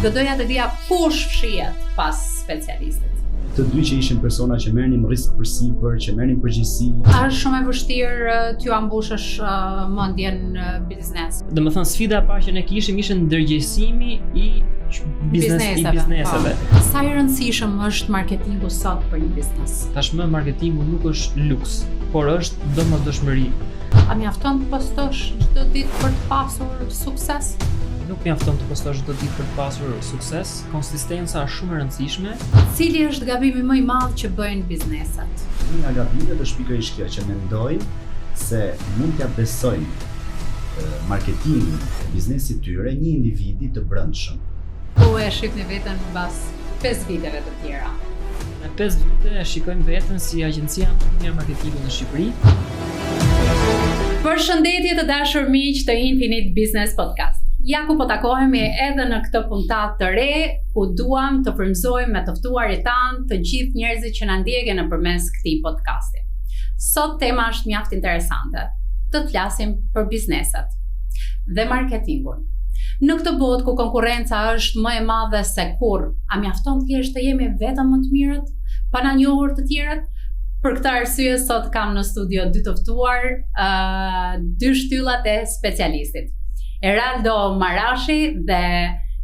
Do doja të dija kush fshihet pas specialistit. Të dy që ishin persona që merrnin risk përsipër, që merrnin përgjegjësi. Është shumë e vështirë t'ju ambushësh mendjen biznes. Domethënë sfida e parë që ne kishim ishte ndërgjegjësimi i bizneseve. Sa i rëndësishëm është marketingu sot për një biznes? Tashmë marketingu nuk është luks, por është domosdoshmëri. A mjafton të postosh çdo ditë për të pasur sukses? Nuk mjafton të postosh çdo ditë për të pasur sukses. Konsistenca është shumë e rëndësishme. Cili është gabimi më i madh që bëjnë bizneset? Një nga gabimet është pikërisht kjo që mendojnë se mund t'ja besojnë marketingin e biznesit tyre një individi të brendshëm. Po e shihni veten mbas 5 viteve të tjera. Në 5 vite e shikojmë veten si agjencia më e mirë marketingu në Shqipëri. Përshëndetje të dashur miq të Infinite Business Podcast. Ja ku po takohemi edhe në këtë puntat të re, ku duam të frymëzojmë me të ftuarit tanë të gjithë njerëzit që na ndjekën nëpërmes këtij podcasti. Sot tema është mjaft interesante. Të flasim për bizneset dhe marketingun. Në këtë botë ku konkurrenca është më e madhe se kurrë, a mjafton thjesht të jemi vetëm më të mirët, pa na njohur të tjerët? Për këtë arsye sot kam në studio dy të ftuar, dy shtyllat e specialistit. Eraldo Marashi dhe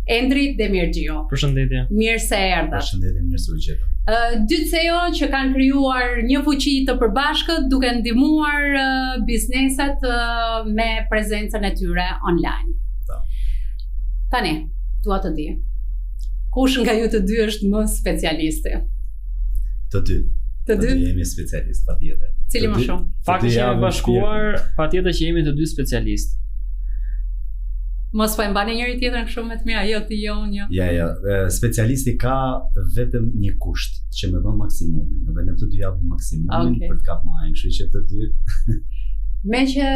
Endri Demirgjio. Përshëndetje. Mirë se erdhët. Përshëndetje, mirë se u gjetëm. Dy CEO që kanë krijuar një fuqi të përbashkët duke ndihmuar bizneset me prezencën e tyre online. Tani, dua të di. Kush nga ju të dy është më specialisti? Të dy. Të dy jemi specialist, patjetër. Cili më shumë? Fakti që jemi bashkuar, patjetër që jemi të dy specialistë. Mos po e mbani njëri tjetrën kështu me të mira, jo ti jo unë. Ja, specialisti ka vetëm një kusht, që më dhon maksimumin, dhe ne të dy japim maksimumin për të kapur majën, kështu që të dy. Me që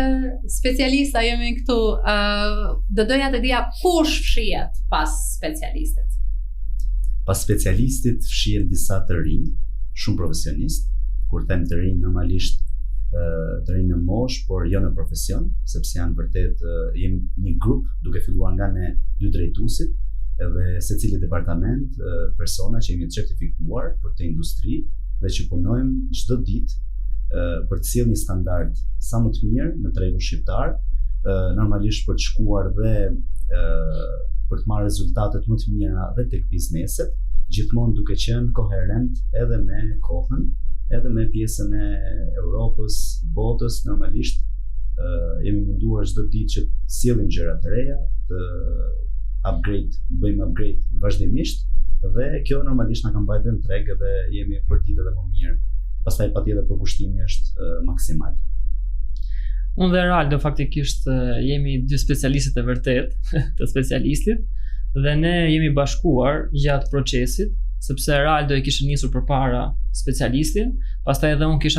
specialista jemi këtu, do doja të dija kush fshihet pas specialistit. Pas specialistit fshihen disa të rinj, shumë profesionist. Kur them të rinj, normalisht të rinj në mosh, por jo në profesion, sepse janë vërtet jemi një grup duke filluar nga ne dy drejtuesit, edhe secili departament persona që jemi të certifikuar për këtë industri dhe që punojmë çdo ditë për të sjellë një standard sa më të mirë në tregun shqiptar, normalisht për të shkuar dhe për të marrë rezultatet më të mira dhe tek bizneset, gjithmonë duke qenë koherent edhe me kohën, edhe me pjesën e Europës, botës. Normalisht jemi munduar çdo ditë që të sjellim gjëra të reja, të bëjmë upgrade vazhdimisht, dhe kjo normalisht na ka mbajtur në treg dhe jemi për ditë edhe më mirë. Pastaj patjetër përkushtimi është maksimal. Unë dhe Eraldo faktikisht jemi dy specialistët e vërtet të specialistit dhe ne jemi bashkuar gjatë procesit, sepse Eraldo e kishte nisur përpara specialistin, pastaj edhe unë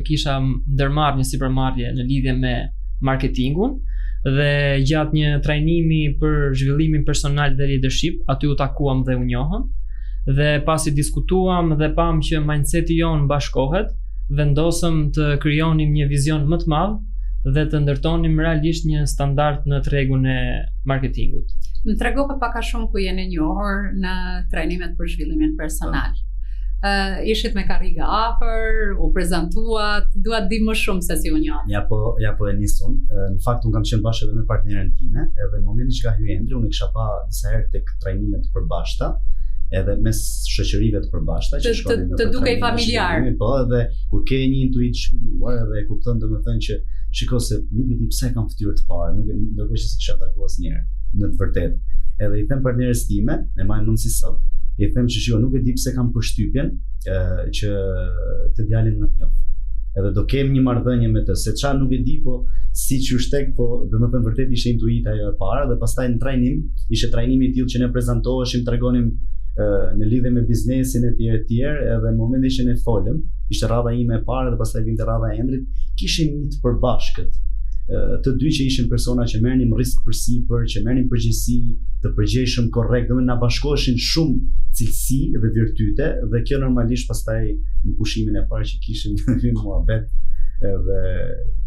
kisha ndërmarrë një sipërmarrje në lidhje me marketingun dhe gjatë një trajnimi për zhvillimin personal dhe leadership, aty u takuam dhe u njohëm. Dhe pasi diskutuam dhe pam që mindseti jon bashkohet, vendosëm të krijonim një vizion më të madh dhe të ndërtonim realisht një standard në tregun e marketingut. Më trego pak a shumë ku jeni njohur në trajnimet për zhvillimin personal. Ishit me karriga afër, u prezantuat, dua të di më shumë se si u njoh. Ja po e nisëm. Në fakt unë kam qenë bashkë edhe me partneren time, edhe në momentin që ka hyrë Endri, unë kisha pa disa herë tek trajnimet të përbashkëta, edhe mes shoqërive të përbashkëta që shkonin të dukej familjar. Po, edhe kur ke një intuit zhvilluar edhe e kupton domethënë që shikoj se nuk e di pse kam fytyrë të parë, ndërkohë që s'kisha takuar asnjëherë. Në të vërtetë. Edhe i them partneres time, e marr mundësi sot, i them që shiko, nuk e di pse kam përshtypjen që këtë djalin unë e njoh. Edhe do kem një marrëdhënie me të, se çfarë nuk e di, po siç u shtek, po domethënë vërtet ishte intuita ajo e para, dhe pastaj në trajnim, ishte trajnimi i tillë që ne prezantoheshim, tregonim në lidhje me biznesin e tjerë, edhe në momentin që ne folëm, ishte radha ime e parë dhe pastaj vinte radha e Endrit, kishim një të përbashkët. Të dy që ishin persona që merrnin risk përsipër, që merrnin përgjegjësi, të përgjegjshëm korrekt, domethënë na bashkoheshin shumë cilësi dhe virtyte, dhe kjo normalisht pastaj në pushimin e parë që kishim në muhabet, edhe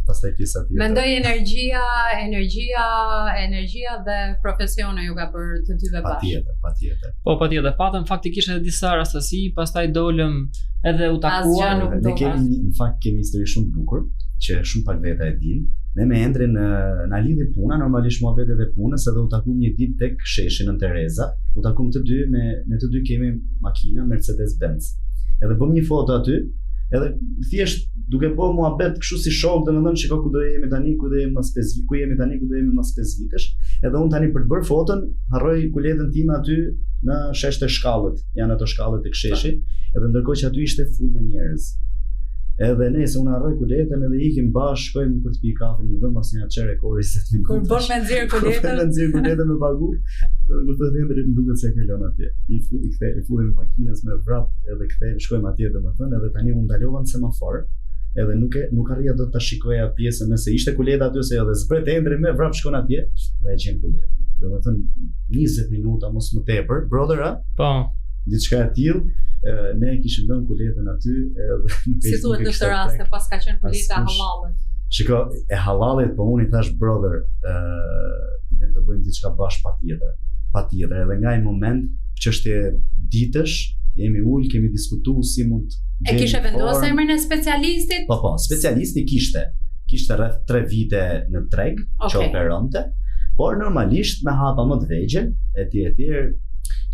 pastaj pjesa tjetër. Mendoj energjia dhe profesioni ju ka për të dyve bashkë. Patjetër. Po, patjetër. Patëm faktikisht edhe disa rastësi, pastaj dolëm edhe u takuam. Ne kemi histori shumë bukur, që shumë pak veta e din. Ne me Endrin na lidhi puna, normalisht muhabetet e punës, edhe u takuam një ditë tek sheshi në Tereza. U takuam të dy me të dy kemi makina Mercedes-Benz. Edhe bëm një foto aty, edhe thjesht duke bë muhabet kështu si shok, domethënë shikoj ku do jemi tani, ku do jemi mas 5 vitesh. Edhe un tani për të bërë foton, harroj kuletën time aty në shesh të shkallët. Janë ato shkallët tek sheshi, edhe ndërkohë që aty ishte full me njerëz. Edhe nëse unë harroj kuletën edhe ikim bashkë, shkojmë për të pi kafe në një vend pas një çere kori 20 minuta. Kur bën me nxjerr kuletën me pagu, kur të thënë më duket se ka lënë atje. I fulim makinës me vrap edhe shkojmë atje domethënë, edhe tani unë ndalova në semafor. Edhe nuk arrija dot ta shikoja pjesën nëse ishte kuleta aty ose jo, dhe zbret Endri me vrap shkon atje dhe e gjen kuletën. Domethënë 20 minuta mos më tepër, brother, a? Po. Diçka e tillë. Ne kishim lënë kuletën aty edhe nuk si thuhet në këtë rast e pas ka qenë kuleta halalle. Shiko, e halallit, po unë i thash brother, ne do bëjmë diçka bashkë patjetër, edhe nga ai moment çështje ditësh jemi ul, kemi diskutuar si mund e kishe vendosur emrin e specialistit? Po, specialisti kishte rreth 3 vite në treg që operonte, por normalisht me hapa më të vegjël, etj.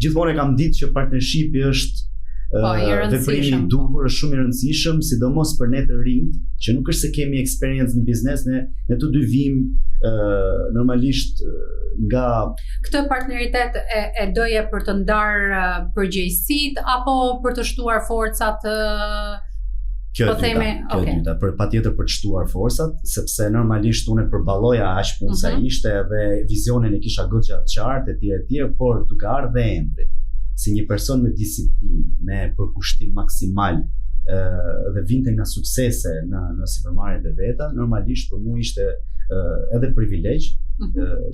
Gjithmonë kam ditë që partnershipi është veprimi i duhur, është shumë i rëndësishëm, sidomos për ne të rinjt, që nuk është se kemi experience në biznes, ne të dy vim normalisht nga këtë partneritet e doje për të ndarë përgjegjësitë apo për të shtuar forcat Kjo e dyta, patjetër për të shtuar forcat, sepse normalisht unë përballoja aq punë sa ishte dhe vizionin e kisha goxha të qartë etj, por duke ardhur Endri si një person me disiplinë, me përkushtim maksimal dhe vinte nga suksese në sipërmarrjet e veta, normalisht për mua ishte edhe privilegj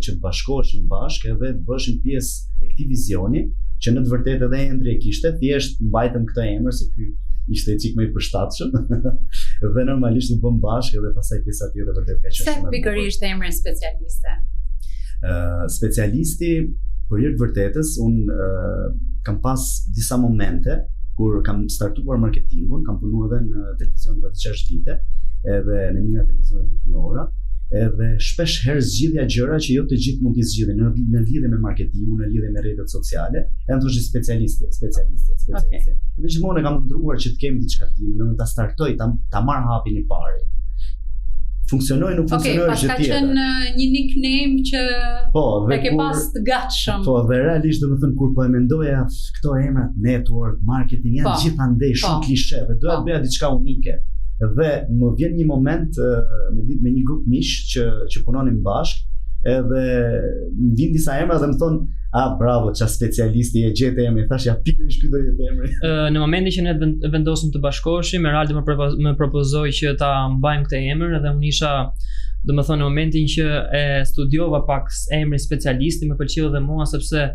që të bashkoheshin bashkë edhe të bëshin pjesë e këtij vizioni, që në të vërtetë edhe Endri e kishte, thjesht mbajtëm këtë emër se ky ishte çik më i përshtatshëm dhe normalisht u bëm bashkë edhe pastaj pjesa tjetër vërtet ka qenë shumë. Se pikërisht emri specialiste. Specialisti për hir të vërtetës un kam pas disa momente kur kam startuar marketingun, kam punuar edhe në televizion rreth 6 vite, edhe në një nga televizionet një ora, edhe shpesh herë zgjidhja gjëra që jo të gjithë mund t'i zgjidhin në lidhje me marketingun, në lidhje me rrjetet sociale, e thosh specialisti. Okay. Dhe gjithmonë kam ndruar që të kemi diçka time, domethënë ta startoj, ta marr hapin i parë. Funksionoi, nuk funksionoi gjë tjetër. Ka qenë një nickname që e ke pas të gatshëm. Po, dhe realisht domethënë kur po e mendoja këto emrat network, marketing janë gjithandej shumë klishe, dhe doja të bëja diçka unike. Dhe më vjen një moment me një grup mish që punonim bashkë, edhe më vin disa emra dhe më thonë, bravo, qa specialisti e gjete emri, thash ja pikërisht ky do jetë emri. Në momentin që ne vendosëm të bashkoheshim, Eraldi më propozoi që ta mbajmë këtë emër, edhe unë isha, domethënë në momentin që e studiova pak emrin specialisti, më pëlqeu dhe mua sepse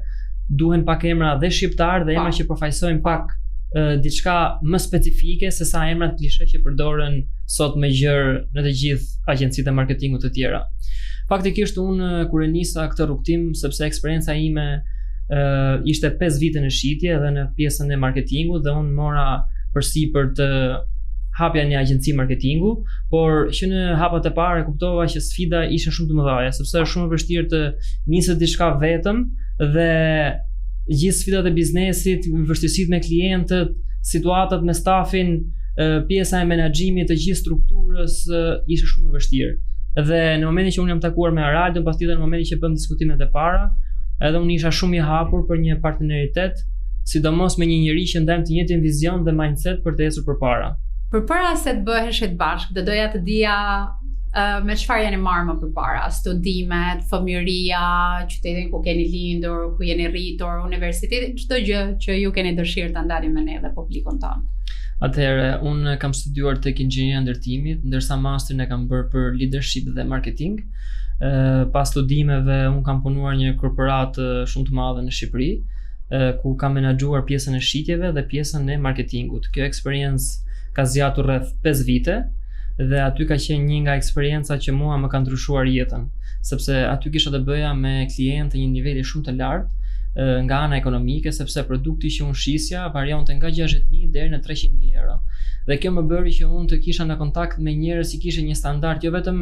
duhen pak emra dhe shqiptar dhe emra që përfaqësojnë pak diçka më specifike se sa emrat klishe që përdoren sot me gjërë në të gjithë agjencitë e marketingut të tjera. Faktikisht unë kur e nisa këtë rrugtim, sepse eksperienca ime ishte 5 vite në shitje dhe në pjesën e marketingut, dhe unë mora përsipër të hapja një agjenci marketingu, por që në hapat e parë kuptova që sfida ishte shumë të mëdha, sepse është shumë e vështirë të nisë diçka vetëm dhe gjithë sfidat e biznesit, vështirësitë me klientët, situatat me stafin, pjesa e menaxhimit të gjithë strukturës ishte shumë e vështirë. Dhe në momentin që unë jam takuar me Araldin, pastaj në momentin që bëm diskutimet e para, edhe unë isha shumë i hapur për një partneritet, sidomos me një njerëz që ndajmë të njëjtin vizion dhe mindset për të ecur përpara. Përpara se të bëheshit bashkë, do doja të dija me çfarë jeni marrë më përpara, studimet, fëmijëria, qytetin ku keni lindur, ku jeni rritur, universiteti, çdo gjë që ju keni dëshirë ta ndani me ne dhe publikun tonë. Atëherë, unë kam studiuar tek inxhinieria e ndërtimit, ndërsa masterin e kam bërë për leadership dhe marketing. Pas studimeve, unë kam punuar një korporat shumë të madhe në Shqipëri, ku kam menaxhuar pjesën e shitjeve dhe pjesën e marketingut. Kjo eksperiencë ka zgjatur rreth 5 vite dhe aty ka qenë një nga eksperienca që mua më ka ndryshuar jetën, sepse aty kisha të bëja me klientë një niveli shumë të lartë nga ana ekonomike, sepse produkti që unë shisja varionte nga 60.000 deri në 300.000 euro. Dhe kjo më bëri që unë të kisha në kontakt me njerëz që kishin një standard jo vetëm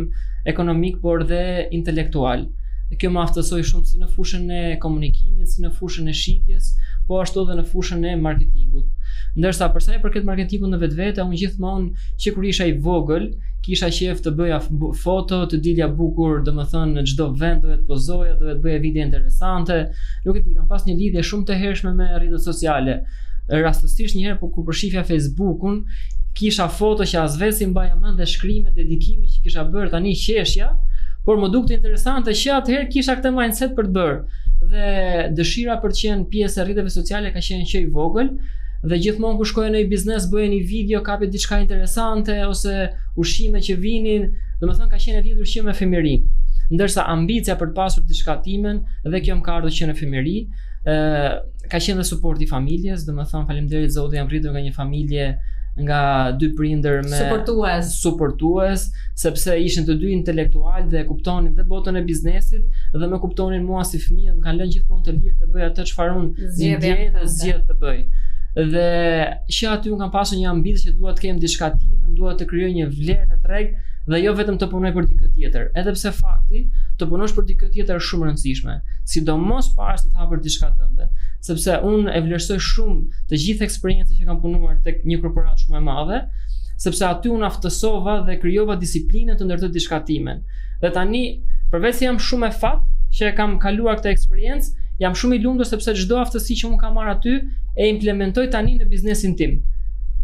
ekonomik, por dhe intelektual. Dhe kjo më aftësoi shumë si në fushën e komunikimit, si në fushën e shitjes, po ashtu edhe në fushën e marketingut. Ndërsa për sa i përket marketingut në vetvete, unë gjithmonë që kur isha i vogël, kisha qejf të bëja foto, të dilja bukur, domethënë në çdo vend dohet pozoja, dohet bëja video interesante. Nuk e di, kam pas një lidhje shumë të hershme me rrjetet sociale. Rastësisht një herë kur përshifja Facebookun, kisha foto që as vetë si mbaja mend dhe shkrime, dedikime që kisha bërë tani qeshja, por më dukte interesante që atëherë kisha këtë mindset për të bërë. Dhe dëshira për të qenë pjesë e rrjeteve sociale ka qenë që i vogël, dhe gjithmonë kur shkoja në një biznes, bëja një video, kapi diçka interesante ose ushqime që vinin, domethënë ka qenë e lidhur që me fëmijërinë. Ndërsa ambicia për të pasur diçka timen dhe kjo më ka ardhur që në fëmijëri, ka qenë dhe suporti i familjes, domethënë faleminderit Zotit jam rritur nga një familje nga dy prindër me suportues, sepse ishin të dy intelektual dhe kuptonin dhe botën e biznesit dhe më kuptonin mua si fëmijë, më kanë lënë gjithmonë të lirë të bëj atë çfarë unë ndjej dhe zgjedh të bëj. Dhe që aty unë kam pasur një ambicie që dua të kem diçka time, dua të krijoj një vlerë në treg dhe jo vetëm të punoj për dikë tjetër. Edhe pse fakti të punosh për dikë tjetër është shumë e rëndësishme, sidomos para se të hapësh diçka tënde, sepse unë e vlerësoj shumë të gjithë eksperiencët që kam punuar tek një korporat shumë e madhe, sepse aty unë aftësova dhe krijova disiplinën të ndërtoj diçka time. Dhe tani, përveç se jam shumë e fat që kam kaluar këtë eksperiencë, jam shumë i lumtur sepse çdo aftësi që unë kam marrë aty e implementoj tani në biznesin tim.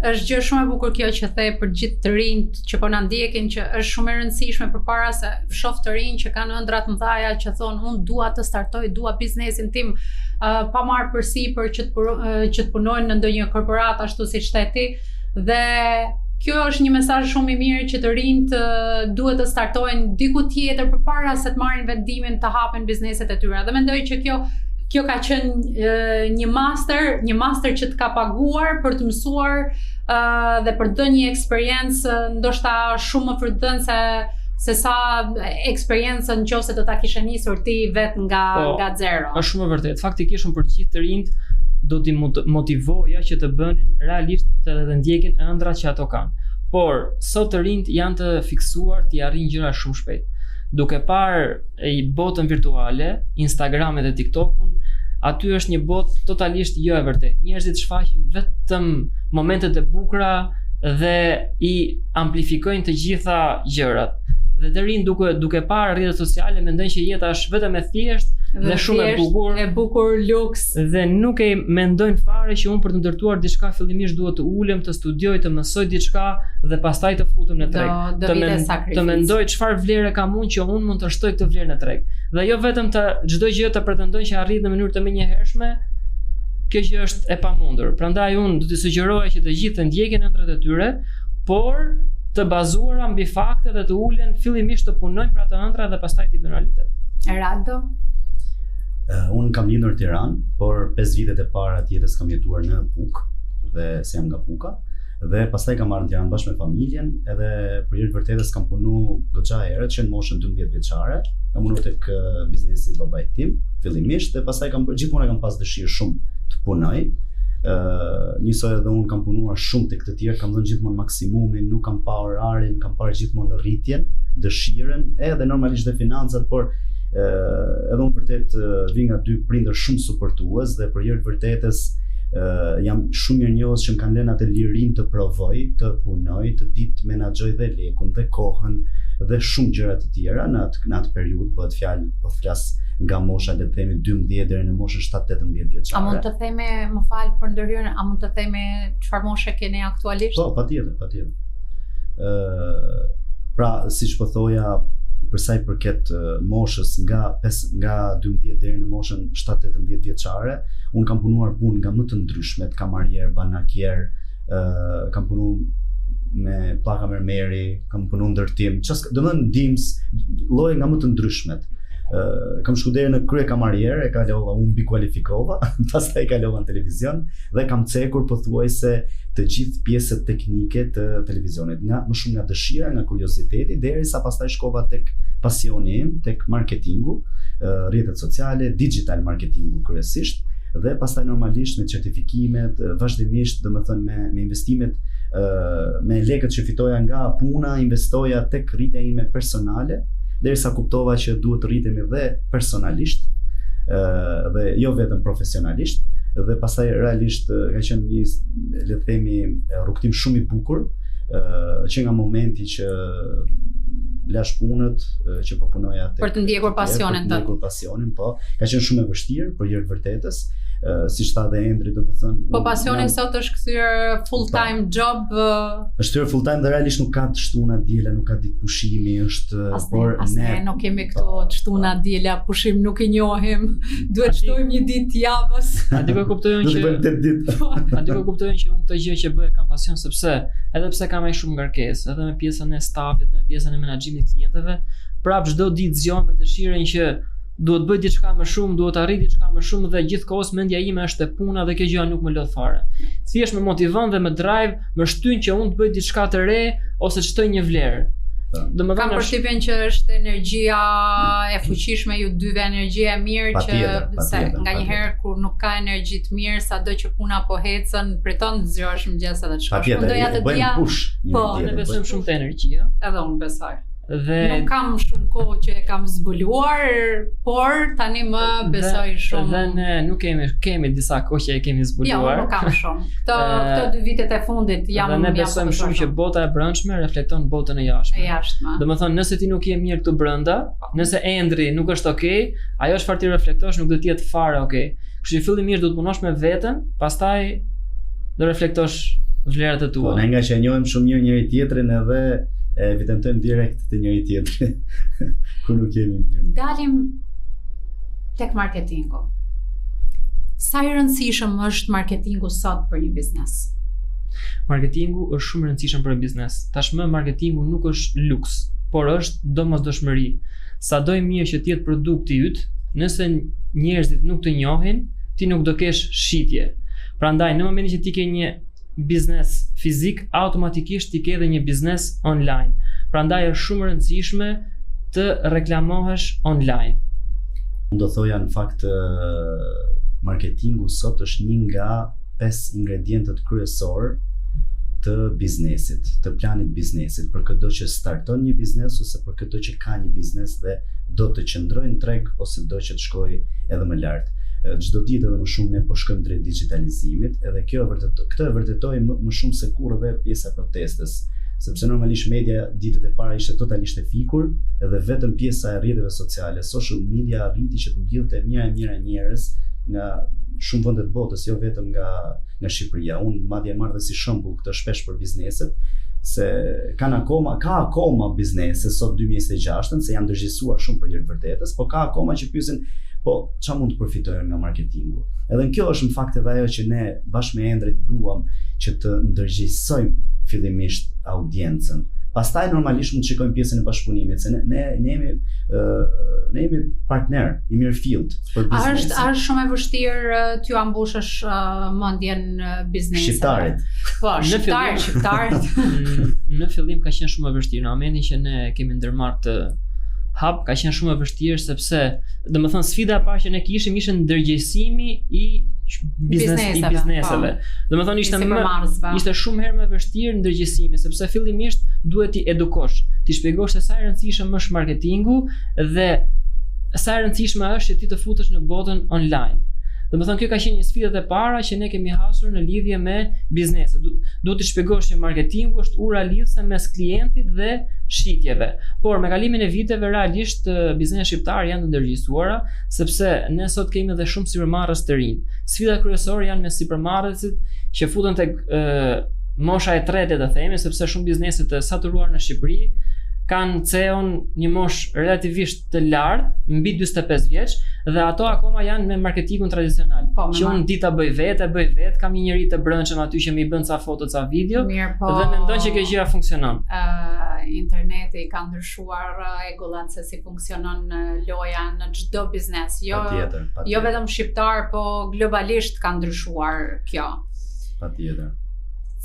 Është gjë shumë e bukur kjo që the për gjithë të rinjt që po na ndjekin, që është shumë e rëndësishme përpara se shoh të rinj që kanë ëndra të mëdha që thonë unë dua të startoj, dua biznesin tim, pa marrë përsipër që të punojnë në ndonjë korporat ashtu siç the ti. Dhe kjo është një mesazh shumë i mirë që të rinjt duhet të startojnë diku tjetër përpara se të marrin vendimin të hapen bizneset e tyre. Dhe mendoj që kjo ka qenë një master që të ka paguar për të mësuar dhe për të dhënë një eksperiencë ndoshta shumë më frydënëse se sa eksperiencën nëse do ta kishe nisur ti vetë nga zero. Është shumë e vërtetë. Faktikisht për të gjithë të rinjt do t'i motivoja që të bënin realisht të ndjekin ëndrat që ato kanë. Por sot të rinjt janë të fiksuar të arrijnë gjëra shumë shpejt. Duke parë botën virtuale, Instagramin dhe TikTokun, aty është një botë totalisht jo e vërtetë. Njerëzit shfaqin vetëm momentet e bukura dhe i amplifikojnë të gjitha gjërat. Dhe të rinj duke parë rrjetet sociale mendojnë që jeta është vetëm e thjeshtë dhe shumë e bukur luks, dhe nuk e mendojnë fare që unë për të ndërtuar diçka fillimisht duhet të ulem, të studioj, të mësoj diçka dhe pastaj të futem në treg. Të mendoj çfarë vlere kam unë që unë mund të shtoj këtë vlerë në treg. Dhe jo vetëm të çdo gjë të pretendojnë që arrit në mënyrë të menjëhershme, kjo gjë është e pamundur. Prandaj unë do t'i sugjeroja që të gjithë të ndjekin ëndrat e tyre, por të bazuara mbi fakte dhe të ulen fillimisht të punojnë për atë ëndra dhe pastaj t'i bëjnë realitet. Eraldo? Unë kam lindur në Tiranë, por 5 vitet e para të jetës kam jetuar në Puk, dhe se jam nga Puka, dhe pastaj kam marrë në Tiranë bashkë me familjen, edhe për hir të vërtetës kam punu goxha herët, që në moshën 12 vjeçare, kam punuar tek biznesi i babait tim fillimisht, dhe pastaj gjithmonë kam pas dëshirë shumë të punoj. Njësoj edhe unë kam punuar shumë tek të tjerë, kam dhënë gjithmonë maksimumin, nuk kam pa orarin, kam parë gjithmonë rritjen, dëshirën, edhe normalisht dhe financat, por edhe unë vërtet vi nga dy prindër shumë suportues dhe për hir të vërtetës jam shumë mirënjohës që më kanë lënë atë lirinë të provoj, të punoj, të di të menaxhoj dhe lekun dhe kohën dhe shumë gjëra të tjera në atë periudhë, po flas nga mosha le të themi 12 deri në moshën 7-18 vjeçare. A mund të themi, më fal për ndërhyrjen, a mund të themi çfarë moshe keni aktualisht? Po, patjetër. Pra, siç po thoja, për sa i përket moshës nga 12 deri në moshën 7-18 vjeçare, unë kam punuar punë nga më të ndryshmet, kamarier, banakier, kam punuar me pllaka mermeri, kam punuar ndërtim, domethënë ndihmës, lloje nga më të ndryshmet. kam shku deri në krye kamarier, e kalova, unë mbi kualifikova, pastaj kalova në televizion dhe kam cekur pothuajse të gjithë pjesët teknike të televizionit, më shumë nga dëshira, nga kurioziteti, derisa pastaj shkova tek pasioni im, tek marketingu, rrjetet sociale, digital marketingu kryesisht, dhe pastaj normalisht me certifikimet, vazhdimisht, domethënë me investimet, me lekët që fitoja nga puna, investoja tek rritja ime personale, derisa kuptova që duhet të rritemi dhe personalisht, dhe jo vetëm profesionalisht, dhe pastaj realisht ka qenë një, le të themi, rrugtim shumë i bukur, që nga momenti që lash punët, që po punoja për të ndjekur pasionin tënd. Për të ndjekur pasionin, po, ka qenë shumë e vështirë për hir të vërtetës. Siç tha dhe Endri, domethënë. Po pasioni sot është kthyer full time job. Është kthyer full time dhe realisht nuk ka të shtuna diela, nuk ka ditë pushimi, është por ne nuk kemi këto të shtuna diela, pushim nuk i njohim. Duhet shtojmë një ditë javës. Aty ku kuptojnë që aty ku kuptojnë që unë këtë gjë që bëj kam pasion sepse edhe pse kam aq shumë ngarkesë, edhe me pjesën e stafit, edhe me pjesën e menaxhimit të klientëve, prap çdo ditë zgjohem me dëshirën që duhet bëj diçka më shumë, duhet arrit diçka më shumë dhe gjithkohës mendja ime është te puna dhe kjo gjë nuk më lodh fare. Thjesht më motivon dhe më drive, më shtyn që unë të bëj diçka të re ose të shtoj një vlerë. Kam përshtypjen që është energjia e fuqishme ju dyve, energjia e mirë që se nganjëherë kur nuk ka energji të mirë, sado që puna po ecën, priton të zgjohesh mëngjes edhe të shkosh. Unë doja të dija. Po, ne besojmë shumë te energjia. Edhe unë besoj. Dhe nuk kam shumë kohë që e kam zbuluar, por tani më besoj shumë. Dhe ne nuk kemi disa kohë që e kemi zbuluar. Jo, nuk kam shumë. Këto 2 vitet e fundit jam. Dhe ne besojmë shumë që bota e brendshme reflekton botën e jashtme. E jashtme. Domethënë, nëse ti nuk je mirë këtu brenda, nëse Endri nuk është okay, ajo çfarë ti reflektosh nuk do të jetë fare okay. Kështu që fillimisht do të punosh me veten, pastaj do reflektosh vlerat e tua. Po, ne nga që e njohim shumë mirë njëri tjetrin edhe evidentojmë direkt të njëri tjetri ku nuk jemi mirë. Dalim tek marketingu. Sa i rëndësishëm është marketingu sot për një biznes? Marketingu është shumë i rëndësishëm për një biznes. Tashmë marketingu nuk është luks, por është domosdoshmëri. Sado i mirë që të jetë produkti yt, nëse njerëzit nuk të njohin, ti nuk do kesh shitje. Prandaj në momentin që ti ke një biznes fizik, automatikisht ti ke edhe një biznes online. Prandaj është shumë e rëndësishme të reklamohesh online. Unë do thoja në fakt marketingu sot është një nga 5 ingredientët kryesor të biznesit, të planit biznesit, për këdo që starton një biznes ose për këdo që ka një biznes dhe do të qëndrojë në treg ose do që të shkojë edhe më lart. Çdo ditë edhe më shumë ne po shkojmë drejt digitalizimit, edhe këtë e vërtetoi më shumë se kurrë edhe pjesa e protestës, sepse normalisht media ditët e para ishte totalisht e fikur, edhe vetëm pjesa e rrjeteve sociale, social media arriti që të mbyllte mira njerëz nga shumë vende të botës, jo vetëm nga Shqipëria. Unë madje marr dhe si shembull këtë shpesh për bizneset, se ka akoma biznese sot 2026, se janë dërgjësuar shumë për hir të vërtetës, po ka akoma që pyesin po çfarë mund të përfitojnë nga marketingu. Edhe kjo është në fakt edhe ajo që ne bashkë me Endrit duam që të ndërgjegjësojmë fillimisht audiencën. Pastaj normalisht mund të shikojmë pjesën e bashkëpunimit, se ne jemi partner i mirëfillt për biznesin. Është shumë e vështirë t'ju ambushësh mendjen biznesit. Shqiptarit. Po, shqiptarit. Në fillim ka qenë shumë e vështirë, në momentin që ne kemi ndërmarrë të hap, ka qenë shumë e vështirë sepse, domethënë sfida e parë që ne kishim ishte ndërgjegjësimi i bizneseve. Domethënë ishte shumë herë më vështirë ndërgjegjësimi sepse fillimisht duhet ti edukosh, ti shpjegosh se sa e rëndësishëm është marketingu dhe sa e rëndësishme është që ti të futesh në botën online. Domethënë kjo ka qenë një sfidë e para që ne kemi hasur në lidhje me bizneset. Duhet të shpjegosh që marketingu është ura lidhëse mes klientit dhe shitjeve. Por me kalimin e viteve realisht bizneset shqiptar janë të ndërgjegjësuara sepse ne sot kemi edhe shumë sipërmarrës të rinj. Sfidat kryesore janë me sipërmarrësit që futen tek mosha e tretë të themi, sepse shumë bizneset të saturuar në Shqipëri kanë CEO-n një mosh relativisht të lartë, mbi 45 vjeç, dhe ato akoma janë me marketingun tradicional. Që unë dita bëj vetë, kam një njerëz të brendshëm aty që më i bën ca foto, ca video, dhe mendon që kjo gjëra funksionon. interneti ka ndryshuar rregullat se si funksionon loja në çdo biznes. Patjetër. Jo vetëm shqiptar, po globalisht ka ndryshuar kjo. Patjetër.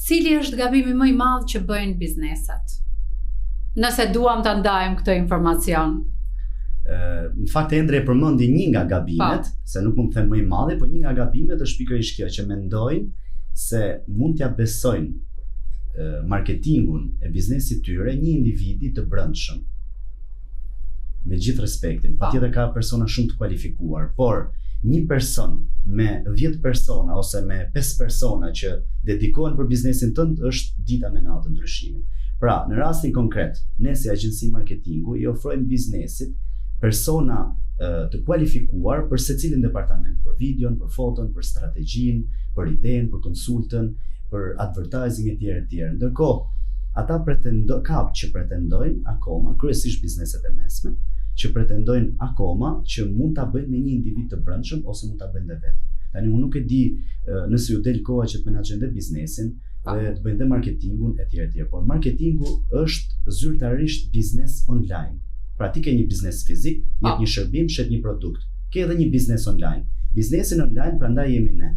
Cili është gabimi më i madh që bëjnë bizneset? Nëse duam ta ndajmë këtë informacion. Në fakt Endre e përmendi një nga gabimet, se nuk mund të them më i madhi, po një nga gabimet është pikërisht kjo që mendojnë se mund t'ja besojnë marketingun e biznesit tyre një individi të brendshëm. Me gjithë respektin, patjetër ka persona shumë të kualifikuar, por një person me 10 persona ose me 5 persona që dedikohen për biznesin tënd është dita me natë ndryshimi. Pra, në rastin konkret, ne si agjenci marketingu i ofrojmë biznesit persona të kualifikuar për secilin departament, për videon, për foton, për strategjin, për idenë, për konsultën, për advertising etj. Ndërkohë, ata pretendojnë akoma, kryesisht bizneset e mesme, që pretendojnë akoma që mund ta bëjnë me një individ të brendshëm ose mund ta bëjnë dhe vetë. Tani unë nuk e di nëse ju del koha që të menaxhojnë dhe biznesin dhe të bëjnë dhe marketingun etj. Por marketingu është zyrtarisht biznes online. Pra ti ke një biznes fizik, jep një shërbim, shet një produkt. Ke edhe një biznes online. Biznesin online prandaj jemi ne.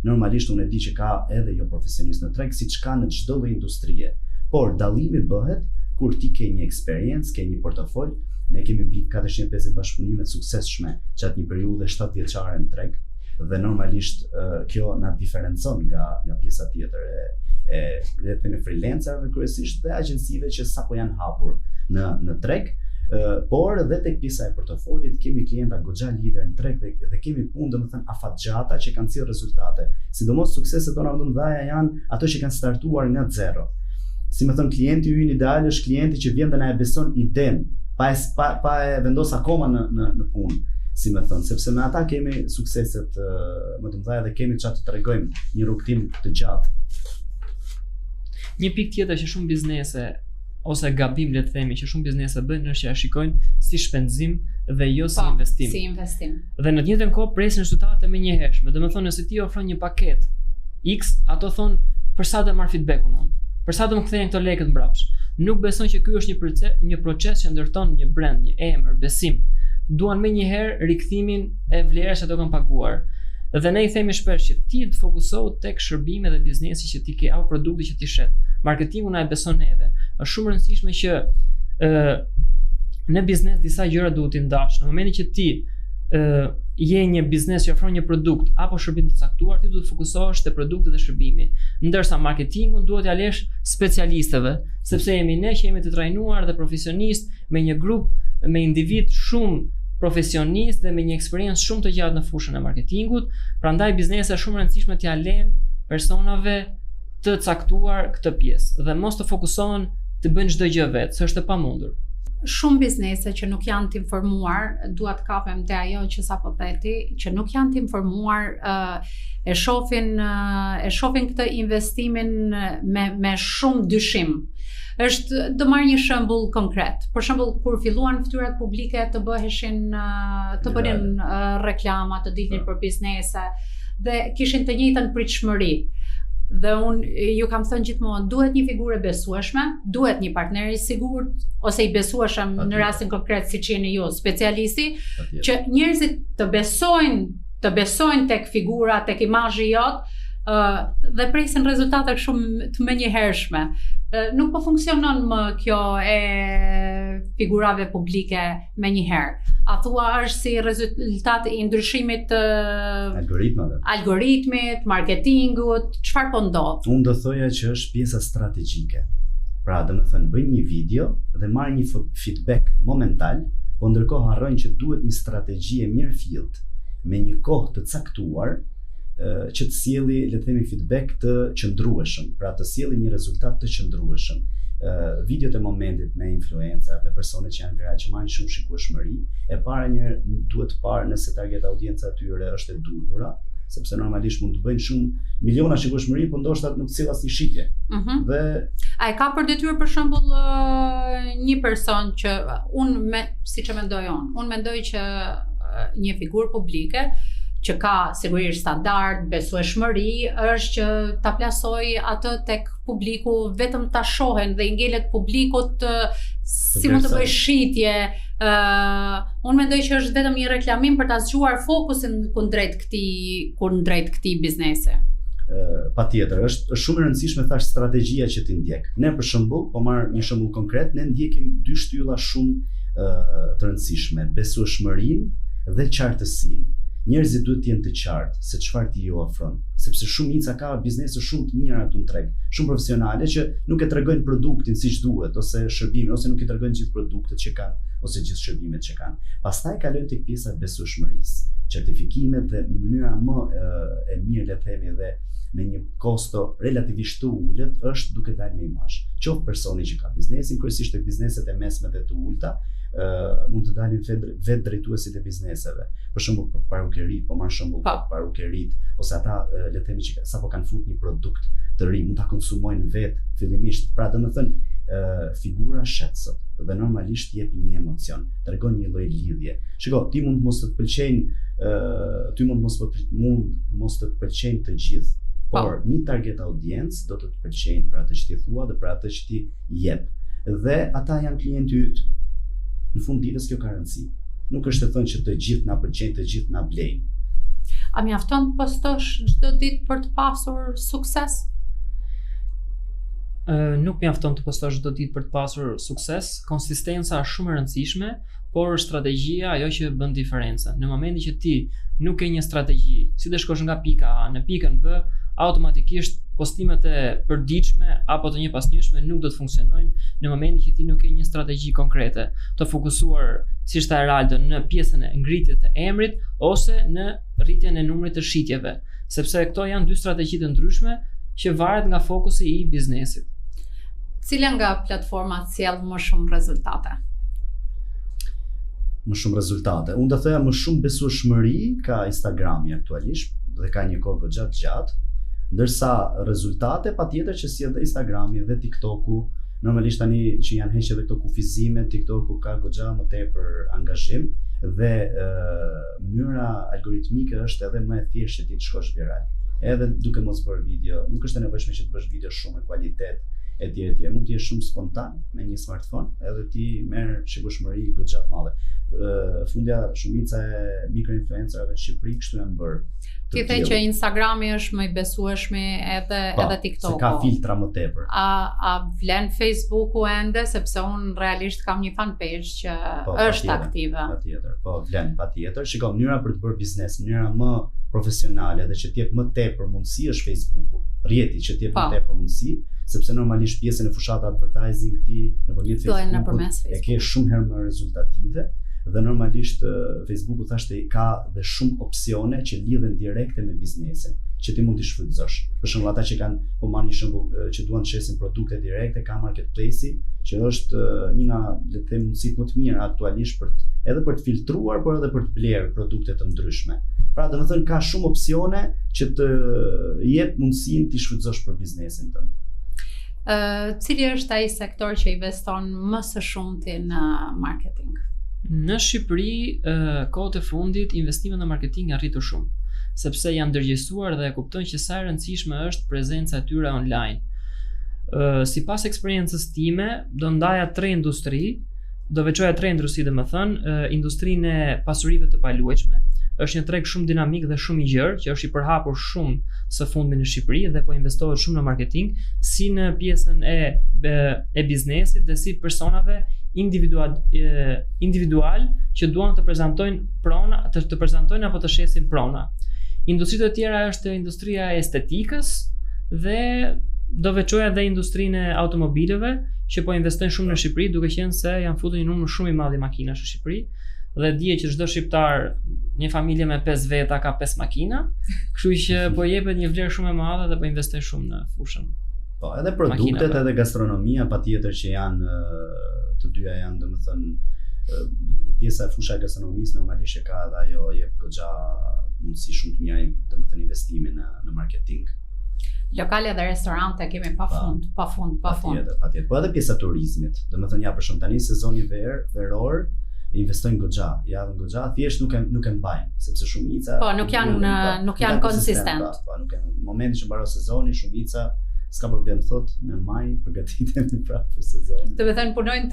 Normalisht unë e di që ka edhe jo profesionist në treg, siç ka në çdo lloj industrie. Por dallimi bëhet kur ti ke një eksperiencë, ke një portofol. Ne kemi mbi 450 bashkëpunime të suksesshme gjatë një periudhe 7 vjeçare në treg dhe normalisht kjo na diferencon nga pjesa tjetër e le të themi freelancerëve kryesisht dhe agjencive që sapo janë hapur në treg. Por edhe tek pjesa e portofolit kemi klienta goxha lider në treg dhe kemi punë domethënë afatgjata që kanë sjellë rezultate. Sidomos sukseset tona më të mëdha janë ato që kanë startuar nga zero. Si më thon klienti ynë ideal është klienti që vjen dhe na e beson idenë, pa e vendos akoma në punë, si më thon, sepse me ata kemi sukseset më të mëdha dhe kemi çfarë të tregojmë, një rrugtim të gjatë. Një pikë tjetër që shumë biznese ose gabim le të themi që shumë biznese bëjnë është që e shikojnë si shpenzim dhe jo si investim. Si investim. Dhe në të njëjtën kohë presin rezultate më njëhershme. Domethënë nëse ti ofron një paketë X, ato thon për sa të marr feedbackun unë, për sa të më kthejnë këto lekët mbrapsh. Nuk beson që ky është një proces që ndërton një brand, një emër, besim. Duan më njëherë rikthimin e vlerës që do kanë paguar. Dhe ne I themi shpesh që ti të fokusohu tek shërbimi dhe biznesi që ti ke apo produkti që ti shet. Marketingu na e beson neve. Është shumë e rëndësishme që në biznes disa gjëra duhet t'i ndash. Në momentin që ti je një biznes që ofron një produkt apo shërbim të caktuar, ti duhet të fokusohesh te produkti dhe shërbimi. Ndërsa marketingun duhet t'ia lësh specialistëve, sepse jemi ne që jemi të trajnuar dhe profesionist me një grup, me individ shumë profesionist dhe me një eksperiencë shumë të gjatë në fushën e marketingut. Prandaj biznesi është shumë e rëndësishme t'ia lënë personave të caktuar këtë pjesë dhe mos të fokusohen të bëjnë çdo gjë vetë, se është e pamundur. Shumë biznese që nuk janë të informuar, dua të kapem te ajo që sapo theti, që nuk janë të informuar, e shohin këtë investimin me shumë dyshim. Do marr një shembull konkret. Për shembull, kur filluan fytyrat publike të bënin reklama, të dilnin për biznese dhe kishin të njëjtën pritshmëri. Dhe unë ju kam thënë gjithmonë, duhet një figurë e besueshme, duhet një partner I sigurt ose I besueshëm në rastin konkret siç jeni ju, specialisti, që njerëzit të besojnë tek figura, tek imazhi jot, dhe presin rezultate shumë të menjëhershme. Nuk po funksionon më kjo e figurave publike menjëherë. A thua është si rezultat I ndryshimit të algoritmit, marketingut, çfarë po ndodh? Unë do thoja që është pjesa strategjike. Pra, domethënë bëjnë një video dhe marrin një feedback momental, po ndërkohë harrojnë që duhet një strategji e mirëfillt me një kohë të caktuar që të sjellë, le të themi, feedback të qëndrueshëm, pra të sjellë një rezultat të qëndrueshëm. Videot e momentit me influencer, me persone që janë viral, që marrin shumë shikueshmëri, e para një duhet të parë nëse target audienca e tyre është e duhura, sepse normalisht mund të bëjnë shumë miliona shikueshmëri, por ndoshta nuk sill asnjë shitje. Dhe a e ka për detyrë për shembull një person që siç e mendoj unë mendoj që një figurë publike që ka sigurisht standard, besueshmëri, është që ta plasoj atë tek publiku, vetëm ta shohen dhe i ngelet publikut si mund të bëj shitje. Unë mendoj që është vetëm një reklamim për ta zgjuar fokusin kundrejt këtij biznesi. Patjetër, është shumë e rëndësishme thash strategjia që ti ndjek. Ne për shembull, po marr një shembull konkret, ne ndjekim dy shtylla shumë të rëndësishme, besueshmërinë dhe qartësinë. Njerëzit duhet të jenë të qartë se çfarë ti ju ofron, sepse shumica ka biznese shumë të mira këtu në treg, shumë profesionale që nuk e tregojnë produktin siç duhet ose shërbimin, ose nuk i tregojnë gjithë produktet që kanë ose gjithë shërbimet që kanë. Pastaj kalojnë tek pjesa e besueshmërisë, certifikimet dhe në mënyra më e mirë le të themi dhe me një kosto relativisht të ulët është duke dalë me imazh. Qoftë personi që ka biznesin, kryesisht tek bizneset e mesme dhe të ulta, mund të dalin vetë drejtuesit e bizneseve. Për shembull për parukerit, po marr shembull për parukerit ose ata le të themi që sapo kanë futur një produkt të ri, mund ta konsumojnë vetë fillimisht. Pra domethënë figura shetsot dhe normalisht jep një emocion, tregon një lloj lidhje. Shiko, ti mund mos të pëlqejnë, ty mund mos të pëlqejnë të gjithë, por një target audience do të pëlqejnë për atë që ti thua dhe për atë që ti jep. Dhe ata janë klientë yt. Në fund ditës kjo ka rëndësi. Nuk është të thënë që të gjithë na pëlqejnë, të gjithë na blejnë. A mjafton të postosh çdo ditë për të pasur sukses? Nuk mjafton të postosh çdo ditë për të pasur sukses. Konsistenca është shumë e rëndësishme, por strategjia ajo që bën diferencën. Në momentin që ti nuk ke një strategji, si të shkosh nga pika A në pikën B, automatikisht postimet e përditshme apo të njëpasnjëshme nuk do të funksionojnë në momentin që ti nuk ke një strategji konkrete, të fokusuar si shta Eraldo në pjesën e ngritjes të emrit ose në rritjen e numrit të shitjeve, sepse këto janë dy strategji të ndryshme që varet nga fokusi i biznesit. Cila nga platformat sjell më shumë rezultate? Më shumë rezultate. Unë do thoya më shumë besueshmëri ka Instagrami aktualisht dhe ka një kohë gjatë, ndërsa rezultate patjetër që sjell dhe Instagrami dhe TikToku. Normalisht tani që janë heqë edhe këto kufizime, TikToku ka goxha më tepër angazhim dhe mënyra algoritmike është edhe më e thjeshtë që ti të shkosh viral. Edhe duke mos bërë video, nuk është e nevojshme që të bësh video shumë me kualitet etj. Mund të jesh shumë spontan me një smartphone, edhe ti merr shikueshmëri goxha të madhe. Fundja shumica e mikroinfluencerëve në Shqipëri kështu janë bërë. Ti the që Instagrami është më i besueshëm edhe TikToku. Se ka filtra më tepër. A vlen Facebooku ende, sepse unë realisht kam një fanpage që është aktive. Patjetër. Po vlen patjetër. Shiko, mënyra për të bërë biznes, mënyra më profesionale dhe që të jep më tepër mundësi është Facebooku. Rrjeti që të jep më tepër mundësi, sepse normalisht pjesën e fushatë advertising ti nëpërmjet Facebookut e ke shumë herë më rezultative. Dhe normalisht Facebooku thashtë ka dhe shumë opsione që lidhen direkte me biznesin, që ti mund t'i shfrytëzosh. Për shembull ata që kanë, po marr një shembull, që duan të shesin produkte direkte, ka marketplace-i, që është një nga le të them mundësitë më të mira aktualisht edhe për të filtruar, por edhe për të blerë produkte të ndryshme. Pra domethënë ka shumë opsione që të jep mundësinë ti shfrytëzosh për biznesin tënd. Cili është ai sektor që investon më së shumti në marketing? Në Shqipëri, kohët e fundit, investimet në marketing janë rritur shumë, sepse janë ndërgjegjësuar dhe e kuptojnë që sa e rëndësishme është prezenca e tyre online. Sipas eksperiencës time, do ndaja 3 industri, do veçoja 3 industri domethënë, industrinë e pasurive të paluajtshme, është një treg shumë dinamik dhe shumë i gjerë, që është i përhapur shumë së fundmi në Shqipëri dhe po investohet shumë në marketing, si në pjesën e biznesit dhe si personave individual që duan të prezantojnë prona, të prezantojnë apo të shesin prona. Industritë e tjera është industria e estetikës dhe do veçoja edhe industrinë e automobileve që po investojnë shumë në Shqipëri, duke qenë se janë futur një numër shumë i madh i makinash në Shqipëri. Dhe dije që çdo shqiptar, një familje me 5 veta ka 5 makina, kështu që po jepet një vlerë shumë e madhe dhe po investoj shumë në fushën. Po, edhe produktet edhe gastronomia patjetër që janë të dyja janë domethënë pjesa e fusha e gastronomisë normalisht ka edhe ajo jep goxha mundësi shumë të mira domethënë investimi në marketing. Lokale dhe restorante kemi pafund. Patjetër. Po edhe pjesa e turizmit. Domethënë ja për shemb tani sezoni veror investojnë goxha, javën goxha, thjesht nuk e mbajnë, sepse shumica nuk janë konsistent. Po, nuk janë. Në momentin që mbaron sezoni, shumica s'ka problem, thot, në maj përgatitemi prapë për sezonin. Do të thënë punojnë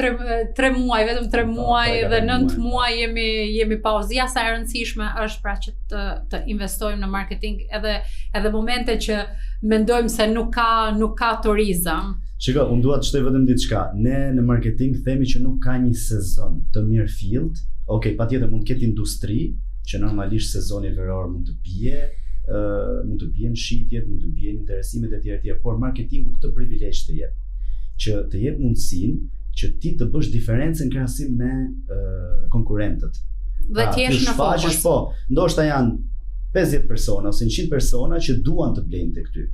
3 muaj, vetëm 3 muaj dhe 9 muaj jemi pauzë. Ja sa e rëndësishme është pra që të investojmë në marketing edhe momente që mendojmë se nuk ka turizëm. Shiko, unë dua të shtoj vetëm diçka. Ne në marketing themi që nuk ka një sezon të mirë fillt. Okej, patjetër mund të ketë industri që normalisht sezoni veror mund të bie, mund të bien shitjet, mund të bien interesimet e tjera, por marketingu këtë privilegj të jep, që të jep mundësinë që ti të bësh diferencën krahasim me konkurrentët. Dhe ti jesh në fokus. Po, ndoshta janë 50 persona ose 100 persona që duan të blejnë tek ty.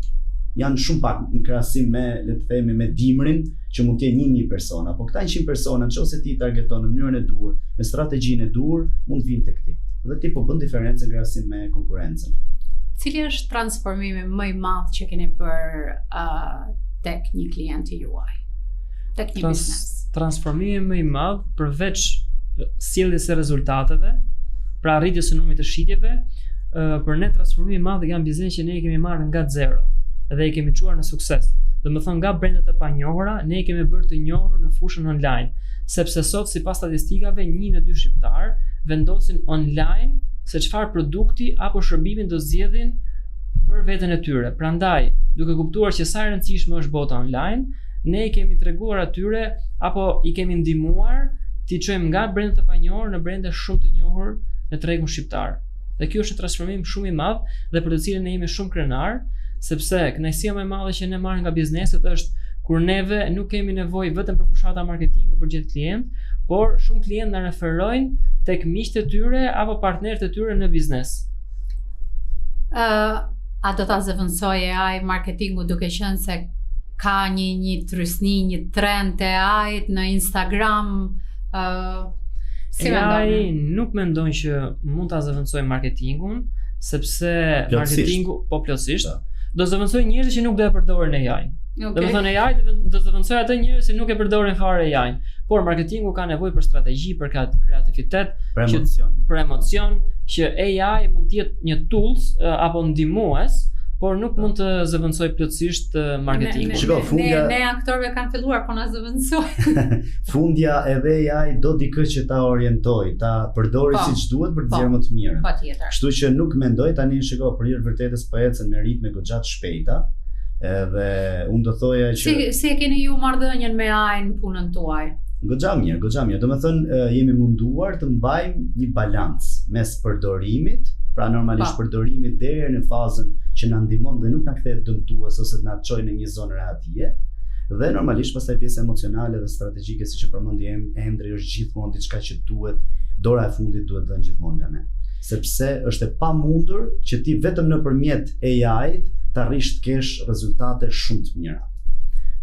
Janë shumë pak në krahasim me, le të themi, me dimrin që mund të jenë 1000 persona, po këta 100 persona nëse ti targeton në mënyrën e duhur, me strategjinë e duhur, mund të vinë tek ti. Dhe ti po bën diferencën në krahasim me konkurrencën. Cili është transformimi më i madh që keni bërë tek një klient i juaj? Tek një biznes? Transformimi më i madh përveç sjelljes së rezultateve, pra arritjes së numrit të shitjeve, për ne transformimi i madh janë biznes që ne i kemi marrë nga zero dhe i kemi çuar në sukses. Domethënë nga brendet e panjohura, ne i kemi bërë të njohur në fushën online, sepse sot sipas statistikave 1 në 2 shqiptar vendosin online se çfarë produkti apo shërbimin do zgjedhin për veten e tyre. Prandaj, duke kuptuar që sa e rëndësishme është bota online, ne i kemi treguar atyre apo i kemi ndihmuar t'i çojmë nga brendet e panjohur në brende shumë të njohur në tregun shqiptar. Dhe kjo është një transformim shumë i madh dhe për të cilën ne jemi shumë krenar, sepse kënaqësia më e madhe që ne marrim nga bizneset është kur neve nuk kemi nevojë vetëm për fushata marketingu për gjithë klient, por shumë klientë na referojnë tek miqtë e tyre apo partnerët e tyre në biznes. A do ta zëvendësoj AI marketingu duke qenë se ka një trysni, një trend të AI-t në Instagram? Si AI nuk mendon që mund ta zëvendësoj marketingun, sepse marketingu plotësisht do zëvendësoj njerëz që nuk do e përdorin AI. Okay. Do të thonë AI do zëvendësoj atë njerëz që nuk e përdorin fare AI. Por marketingu ka nevojë për strategji, për kreativitet, për emocion, që AI mund të jetë një tools apo ndihmues, por nuk mund të zëvendësoj plotësisht marketingun. Ne aktorëve kanë filluar po na zëvendësojnë. Fundja edhe AI do dikë që ta orientoj, ta përdori siç duhet për të nxjerrë më të mirën. Patjetër. Kështu që nuk mendoj tani për hir vërtetës po ecën me ritme goxha të shpejta. Edhe unë do thoja që si e keni ju marrëdhënien me AI në punën tuaj? Goxha mirë. Domethënë jemi munduar të mbajmë një balancë mes përdorimit, pra normalisht përdorimit deri në fazën që na ndihmon dhe nuk na kthehet dëmtues ose të na çojë në një zonë rehatije. Dhe normalisht pastaj pjesa emocionale dhe strategjike, siç e përmendi Endri, është gjithmonë diçka që duhet, dora e fundit duhet dhënë gjithmonë nga ne. Sepse është e pamundur që ti vetëm nëpërmjet AI-t të arrish të kesh rezultate shumë të mira.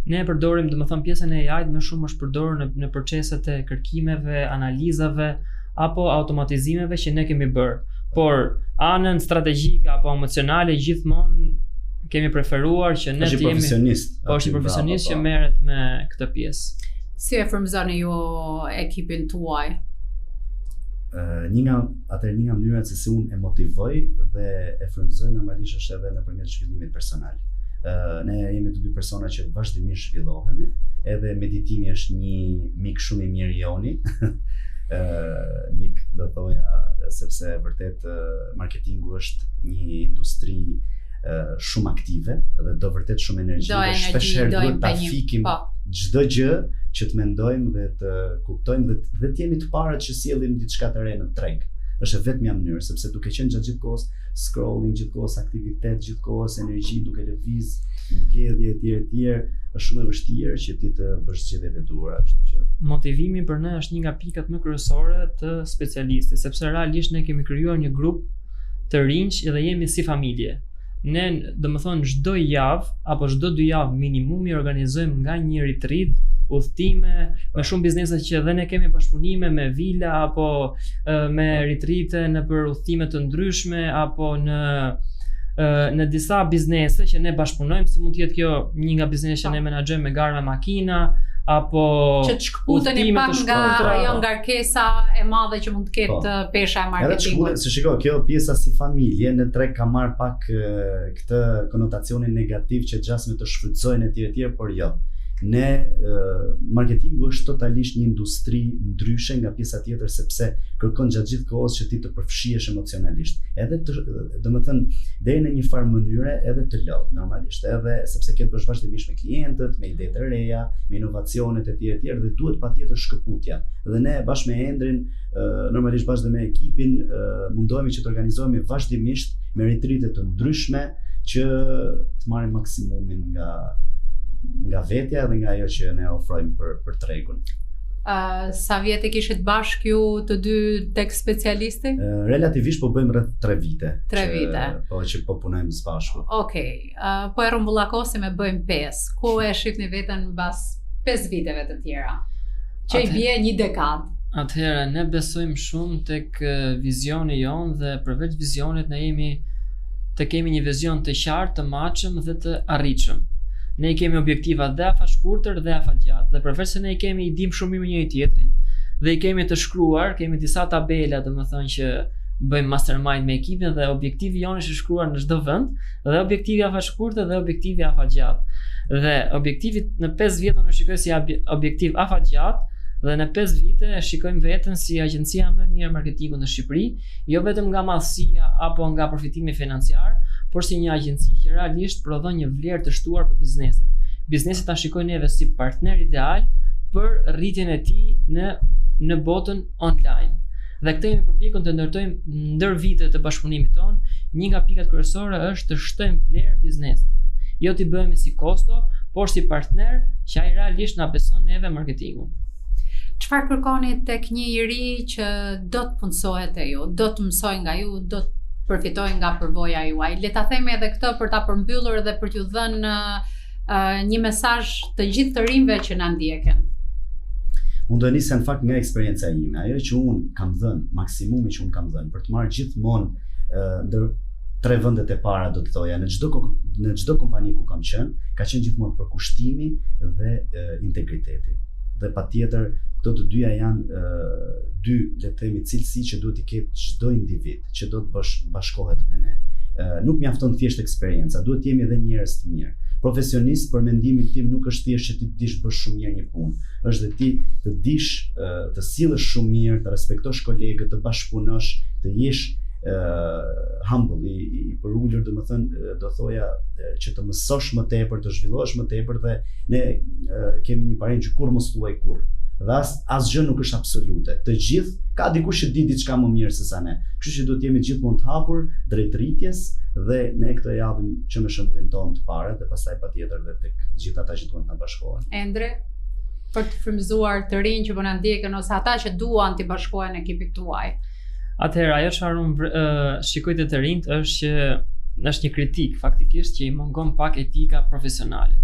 Ne përdorim, domethënë pjesën e AI-t më shumë është përdorur në proceset e kërkimeve, analizave apo automatizimeve që ne kemi bërë. Por anën strategjike apo emocionale gjithmonë kemi preferuar që ne të jemi profesionist. Po është një profesionist që merret me këtë pjesë. Si e frymëzoni ju ekipin tuaj? Një nga mënyrat se si unë e motivoj dhe e frymëzoj normalisht është edhe nëpërmjet zhvillimit personal. Ne jemi të dy persona që vazhdimisht zhvillohemi, edhe meditimi është një mik shumë i mirë i Joni. Mik do thoja, sepse vërtet marketingu është një industri shumë aktive dhe do vërtet shumë energji dhe shpeshherë duhet ta fikim çdo gjë që të mendojmë dhe të kuptojmë dhe të jemi të parët që sjellim diçka të re në treg. Është vetëm mënyrë, sepse duke qenë gjatë gjithkohës scrolling, gjithkohës aktivitet, gjithkohës energji duke lëviz, mbledhje etj, është shumë e vështirë që ti të bësh zgjedhjet e duhura, kështu që motivimi për ne është një nga pikat më kryesore të specialistëve, sepse realisht ne kemi krijuar një grup të rinj dhe jemi si familje. Ne, domethënë, çdo javë apo çdo 2 javë minimumi organizojmë nga një retreat, udhëtime, me shumë biznese që dhe ne kemi bashkëpunime me vila apo me retreate në për udhëtime të ndryshme apo në disa biznese që ne bashkëpunojmë, si mund të jetë kjo një nga bizneset që ne menaxhojmë me gara me makina apo që të shkputeni pak nga ajo ngarkesa e madhe që mund të ketë pesha e marketingut. Edhe se shiko, kjo pjesa si familje në treg ka marr pak këtë konotacionin negativ që gjasme të shfrytëzojnë etj, por jo. Marketingu është totalisht një industri ndryshe nga pjesa tjetër sepse kërkon gjatë gjithë kohës që ti të përfshihesh emocionalisht. Edhe domethënë deri në një farë mënyre edhe të lodh normalisht, edhe sepse ke të bësh vazhdimisht me klientët, me ide të reja, me inovacionet etj, dhe duhet patjetër shkëputja. Dhe ne bashkë me Endrin, normalisht bashkë me ekipin, mundohemi që të organizohemi vazhdimisht me retrite të ndryshme që të marrim maksimumin nga vetja dhe nga ajo që ne ofrojmë për tregun. Sa vjet e kishit bashkë ju të dy tek specialisti? Relativisht po bëjmë rreth 3 vite. 3 vite. Që po punojmë së bashku. Okej. Po e rrumbullakosim e bëjmë 5. Ku e shihni veten mbas 5 viteve të tjera? Që i bie një dekadë. Atëherë ne besojmë shumë tek vizioni jon dhe përveç vizionit ne kemi një vizion të qartë, të matshëm dhe të arritshëm. Ne kemi objektiva dhe afashkurtër dhe afagjatë, dhe përveç se ne kemi i dim shumë mirë me njëri tjetrin dhe i kemi të shkruar, kemi disa tabela domethënë që bëjmë mastermind me ekipin dhe objektivi jonë është i shkruar në çdo vend, dhe objektivi afashkurtër dhe objektivi afagjatë. Dhe objektivi në 5 vjet unë shikoj si objektiv afagjatë dhe në 5 vite e shikojmë veten si agjencia më e mirë marketingu në Shqipëri, jo vetëm nga madhësia apo nga përfitimi financiar, por si një agjenci që realisht prodhon një vlerë të shtuar për bizneset. Bizneset ta shikojnë neve si partner ideal për rritjen e tij në botën online. Dhe këtë jemi përpjekur të ndërtojmë ndër vitet të bashkëpunimit ton, një nga pikat kryesore është të shtojmë vlerë bizneseve. Jo t'i bëhemi si kosto, por si partner që ai realisht na beson neve marketingun. Çfarë kërkoni tek një iri që do të punësohet te ju, do të mësojë nga ju, do të përfitojnë nga përvoja juaj? Le ta themi edhe këtë për ta përmbyllur dhe për t'ju dhënë një mesazh të gjithë të rinjve që na ndjeken. Unë do nisem në fakt nga eksperjenca ime. Ajo që unë kam dhënë, maksimumi që unë kam dhënë për të marrë gjithmonë ndër 3 vendet e para, do të thoja, në çdo kompani ku kam qenë, ka qenë gjithmonë përkushtimi dhe integriteti. Dhe patjetër këto të dyja janë dy, le të themi, cilësi që duhet i ketë çdo individ që do të bashkohet me ne. Nuk mjafton thjesht eksperjenca, duhet të jemi edhe njerëz të mirë. Profesionist për mendimin tim nuk është thjesht që ti të dish bësh shumë mirë një punë, është dhe ti të dish të sillesh shumë mirë, të respektosh kolegët, të bashkëpunosh, të jesh humble, i përullur, do thoja që të mësosh më tepër, të zhvillohesh më tepër, dhe ne kemi një parent që kur mos thuaj kurrë. Dhe asgjë nuk është absolute. Të gjithë ka dikush që di diçka më mirë se sa ne. Kështu që duhet jemi gjithmonë të hapur drejt rritjes dhe ne këtë japim që me shembullin tonë të parë dhe pastaj patjetër dhe tek gjithë ata që duan të na bashkohen. Endre, për të frymëzuar të rinj që po na ndjekën ose ata që duan të bashkohen ekipit tuaj. Atëherë ajo çfarë unë shikoj të rinjt është që është një kritik faktikisht që i mungon pak etika profesionale.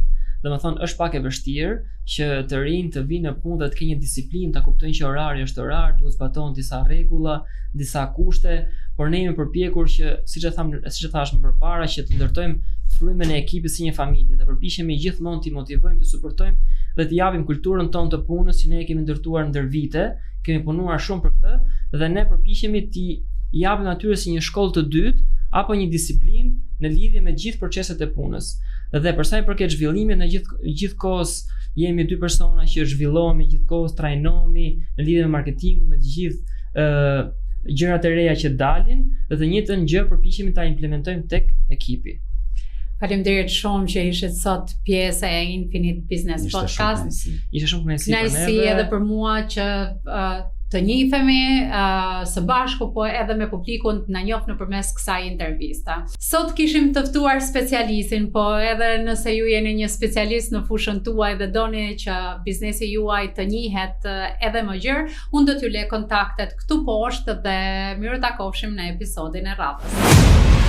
Domethënë është pak e vështirë që të rinj të vinë në punë dhe të kenë një disiplinë, ta kuptojnë që orari është orar, duhet zbatohen disa rregulla, disa kushte, por ne jemi përpjekur që siç e thash më përpara që të ndërtojmë frymën e ekipit si një familje dhe përpiqemi gjithmonë t'i motivojmë, të suportojmë dhe të japim kulturën tonë të punës që ne kemi ndërtuar ndër vite, kemi punuar shumë për këtë dhe ne përpiqemi t'i japim atyre si një shkollë të dytë apo një disiplinë në lidhje me gjithë proceset e punës. Dhe për sa i përket zhvillimit, në gjithkohës jemi 2 persona që zhvillohemi, gjithkohës trajnohemi në lidhje me marketingun, me të gjithë gjërat e reja që dalin, dhe të njëjtën gjë përpiqemi ta implementojmë tek ekipi. Faleminderit shumë që ishit sot pjesë e Infinite Business Podcast. Ishte shumë kënaqësi për neve. Edhe për mua që të njihemi së bashku, po edhe me publikun na njoh nëpërmes kësaj interviste. Sot kishim të ftuar specialistin, po edhe nëse ju jeni një specialist në fushën tuaj dhe doni që biznesi juaj të njihet edhe më gjerë, unë do t'ju lë kontaktet këtu poshtë dhe mirë takofshim në episodin e radhës.